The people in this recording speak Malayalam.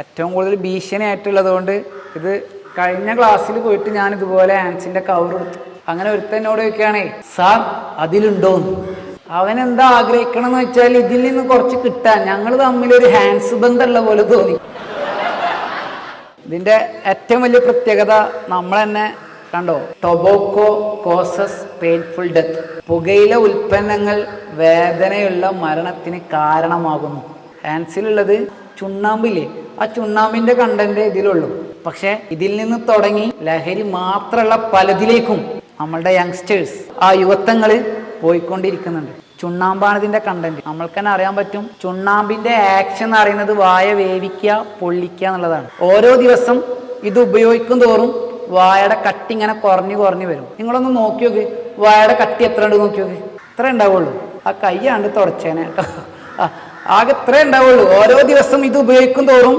ഏറ്റവും കൂടുതൽ ഭീഷണിയായിട്ടുള്ളത് കൊണ്ട് ഇത് കഴിഞ്ഞ ക്ലാസ്സിൽ പോയിട്ട് ഞാൻ ഇതുപോലെ ആൻസിന്റെ കവർ എടുത്തു. അങ്ങനെ ഒരുത്തനോട് ചോദിക്കുകയാണേ, സാർ അതിലുണ്ടോന്ന്. അവൻ എന്താ ആഗ്രഹിക്കണം എന്ന് വെച്ചാൽ ഇതിൽ നിന്ന് കുറച്ച് കിട്ടാൻ. ഞങ്ങൾ തമ്മിലൊരു ഹാൻസ് ബന്ധമുള്ള പോലെ തോന്നി. ഇതിന്റെ ഏറ്റവും വലിയ പ്രത്യേകത നമ്മൾ തന്നെ കണ്ടോ, ടൊബാക്കോ കോസസ് പെയിൻഫുൾ ഡെത്ത്. പുകയില ഉൽപ്പന്നങ്ങൾ വേദനയുള്ള മരണത്തിന് കാരണമാകുന്നു. ഹാൻസിലുള്ളത് ചുണ്ണാമ്പില്ലേ, ആ ചുണ്ണാമ്പിന്റെ കണ്ടന്റ് ഇതിലുള്ളൂ. പക്ഷെ ഇതിൽ നിന്ന് തുടങ്ങി ലഹരി മാത്രമുള്ള പലതിലേക്കും നമ്മളുടെ യങ്സ്റ്റേഴ്സ്, ആ യുവത്വങ്ങൾ പോയിക്കൊണ്ടിരിക്കുന്നുണ്ട്. ചുണ്ണാമ്പാണ് ഇതിന്റെ കണ്ടന്റ്. നമ്മൾക്ക് തന്നെ അറിയാൻ പറ്റും, ചുണ്ണാമ്പിന്റെ ആക്ഷൻ എന്ന് പറയുന്നത് വായ വേവിക്കുക, പൊള്ളിക്കുക എന്നുള്ളതാണ്. ഓരോ ദിവസം ഇത് ഉപയോഗിക്കും തോറും വായയുടെ കട്ടി ഇങ്ങനെ കുറഞ്ഞു വരും. നിങ്ങളൊന്ന് നോക്കി നോക്ക്, വായയുടെ കട്ടി എത്ര ഉണ്ട് നോക്കി നോക്ക്. ഇത്ര ഉണ്ടാവുള്ളൂ. ആ കൈയാണ്ട് തുടച്ചേനെ കേട്ടോ, ആകെ ഇത്രേ ഉണ്ടാവുള്ളൂ. ഓരോ ദിവസം ഇത് ഉപയോഗിക്കും തോറും